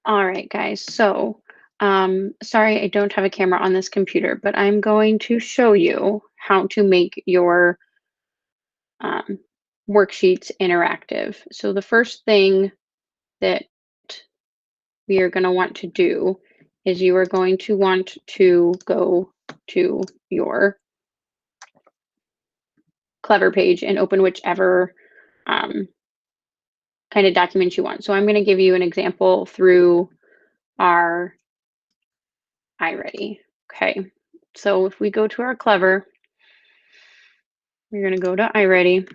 All right, guys. So, sorry, I don't have a camera on this computer, but I'm going to show you how to make your um, worksheets interactive. So, the first thing that we are going to want to do is you are going to want to go to your Clever page and open whichever um, kind of document you want. So, I'm going to give you an example through our iReady. Okay. So, if we go to our Clever, we're going to go to iReady,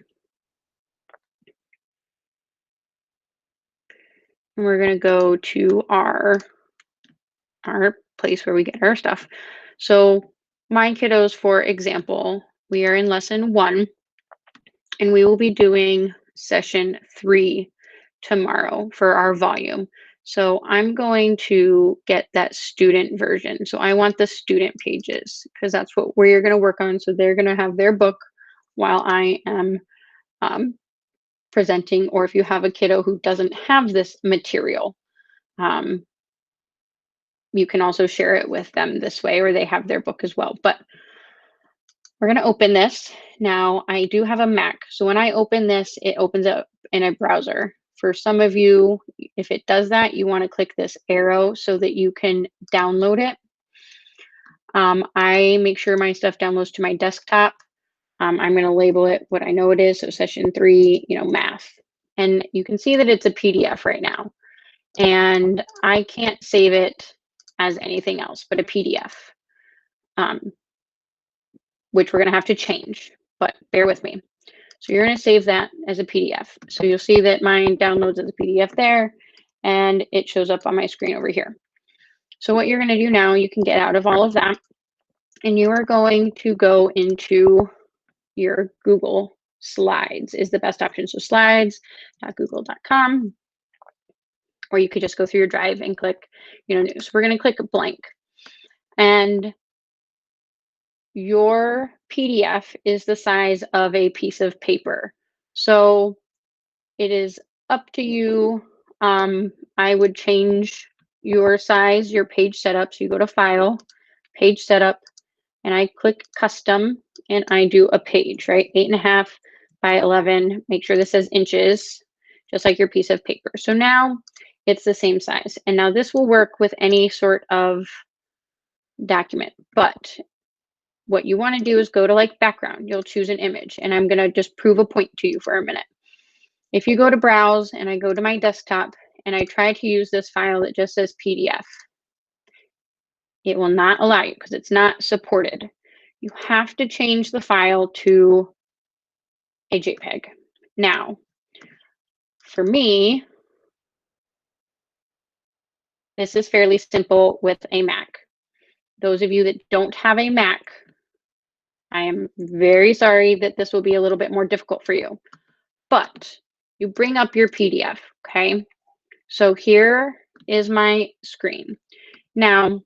and we're going to go to our place where we get our stuff. So my kiddos, for example, we are in lesson 1, and we will be doing session 3 tomorrow for our volume. So I'm going to get that student version. So I want the student pages because that's what we're going to work on. So they're going to have their book while I am um, presenting, or if you have a kiddo who doesn't have this material, um, you can also share it with them this way, or they have their book as well. But we're going to open this. Now, I do have a Mac. So when I open this, it opens up in a browser. For some of you, if it does that, you want to click this arrow so that you can download it. I make sure my stuff downloads to my desktop. I'm going to label it what I know it is. So session 3, math. And you can see that it's a PDF right now. And I can't save it as anything else but a PDF, which we're going to have to change, but bear with me. So you're going to save that as a PDF. So you'll see that mine downloads as a PDF there, and it shows up on my screen over here. So what you're going to do now, you can get out of all of that, and you are going to go into your Google Slides is the best option. So slides.google.com, or you could just go through your drive and click, new. So we're going to click blank. And your PDF is the size of a piece of paper. So it is up to you. I would change your size, your page setup. So you go to File, Page Setup, and I click Custom, and I do a page, right? 8.5 by 11. Make sure this says inches, just like your piece of paper. So now it's the same size. And now this will work with any sort of document, but what you want to do is go to like background. You'll choose an image, and I'm going to just prove a point to you for a minute. If you go to browse and I go to my desktop and I try to use this file that just says PDF, it will not allow you because it's not supported. You have to change the file to a JPEG. Now, for me, this is fairly simple with a Mac. Those of you that don't have a Mac, I am very sorry that this will be a little bit more difficult for you. But you bring up your PDF, okay? So here is my screen. Now,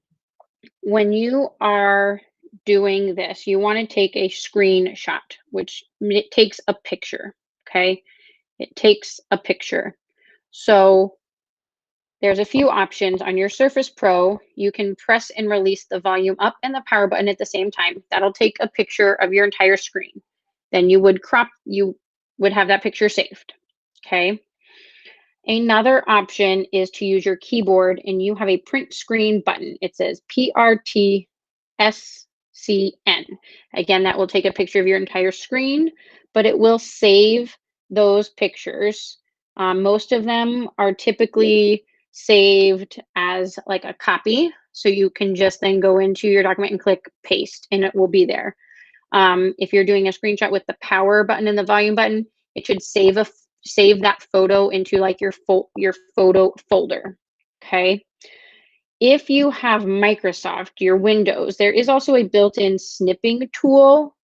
when you are doing this, you want to take a screenshot, which it takes a picture, okay? It takes a picture. So there's a few options on your Surface Pro. You can press and release the volume up and the power button at the same time. That'll take a picture of your entire screen. Then you would have that picture saved, okay? Another option is to use your keyboard, and you have a print screen button. It says PRTSCN. Again, that will take a picture of your entire screen, but it will save those pictures. Most of them are typically saved as like a copy. So you can just then go into your document and click paste, and it will be there. If you're doing a screenshot with the power button and the volume button, it should save that photo into like your photo folder. Okay. If you have Microsoft, your Windows, there is also a built-in snipping tool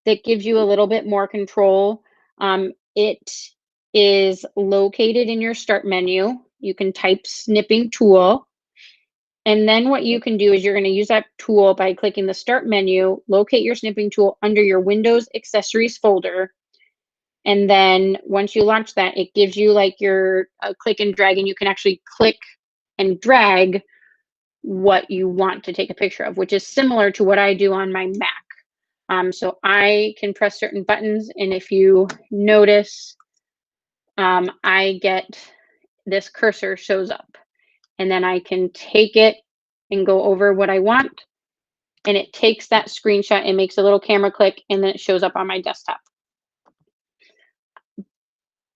that gives you a little bit more control. It is located in your start menu. You can type snipping tool. And then what you can do is you're going to use that tool by clicking the start menu, locate your snipping tool under your Windows accessories folder. And then once you launch that, it gives you like your click and drag, and you can actually click and drag what you want to take a picture of, which is similar to what I do on my Mac. So I can press certain buttons, and if you notice, I get this cursor shows up, and then I can take it and go over what I want, and it takes that screenshot and makes a little camera click, and then it shows up on my desktop.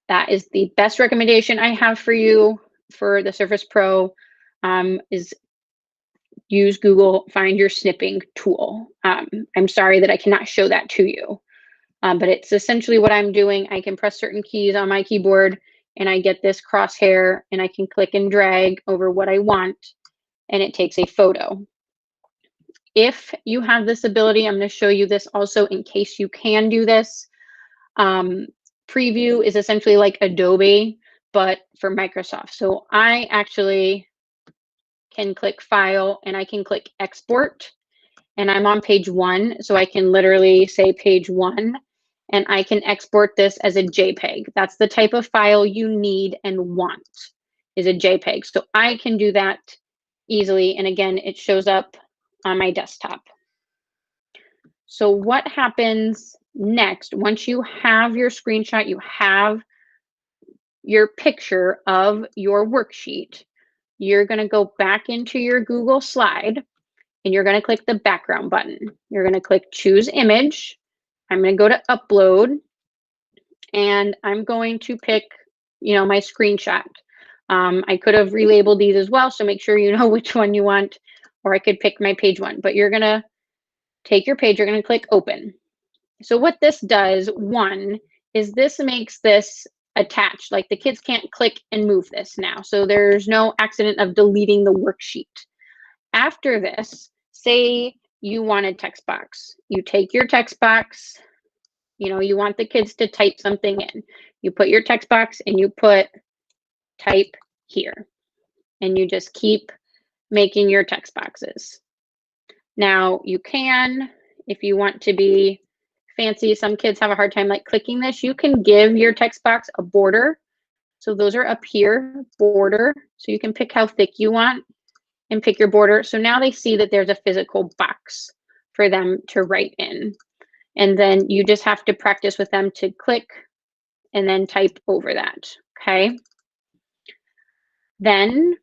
That is the best recommendation I have for you for the Surface Pro, is use Google, find your snipping tool. I'm sorry that I cannot show that to you, but it's essentially what I'm doing. I can press certain keys on my keyboard and I get this crosshair and I can click and drag over what I want and it takes a photo. If you have this ability, I'm going to show you this also in case you can do this. Preview is essentially like Adobe, but for Microsoft. So I actually can click File and I can click Export, and I'm on page 1, so I can literally say page 1 and I can export this as a JPEG. That's the type of file you need and want, is a JPEG. So I can do that easily, and again, it shows up on my desktop. So what happens next, once you have your screenshot, you have your picture of your worksheet, you're going to go back into your Google slide and you're going to click the background button. You're going to click choose image. I'm going to go to upload and I'm going to pick, my screenshot. I could have relabeled these as well, so make sure you know which one you want, or I could pick my page 1, but you're going to take your page, you're going to click open. So what this does, one, is this makes this attached, like the kids can't click and move this now. So there's no accident of deleting the worksheet. After this, say you wanted text box. You take your text box, you want the kids to type something in. You put your text box and you put type here. And you just keep making your text boxes. Now you can, if you want to be fancy, some kids have a hard time like clicking this, you can give your text box a border. So those are up here, border. So you can pick how thick you want and pick your border. So now they see that there's a physical box for them to write in. And then you just have to practice with them to click and then type over that, okay? Then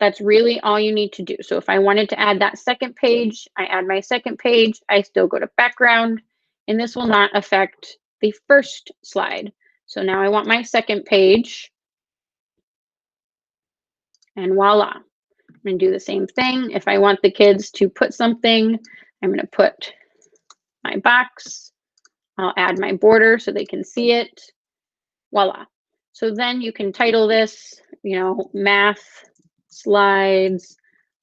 that's really all you need to do. So if I wanted to add that second page, I add my second page, I still go to background, and this will not affect the first slide. So now I want my second page, and voila. I'm going to do the same thing. If I want the kids to put something, I'm going to put my box. I'll add my border so they can see it. Voila. So then you can title this, math slides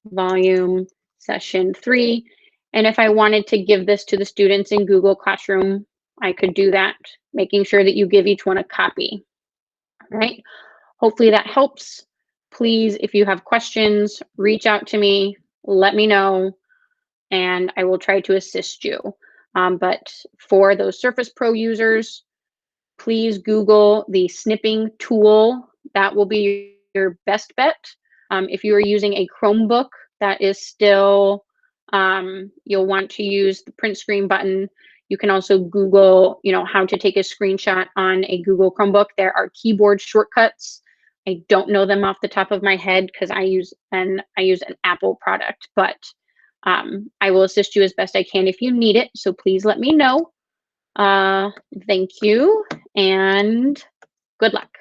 volume session 3. And if I wanted to give this to the students in Google Classroom, I could do that, making sure that you give each one a copy. All right. Hopefully that helps. Please, if you have questions, reach out to me, let me know, and I will try to assist you. But for those Surface Pro users, please Google the snipping tool. That will be your best bet. If you are using a Chromebook, that is still, you'll want to use the print screen button. You can also Google, how to take a screenshot on a Google Chromebook. There are keyboard shortcuts. I don't know them off the top of my head because I use an Apple product, but I will assist you as best I can if you need it. So please let me know. Thank you and good luck.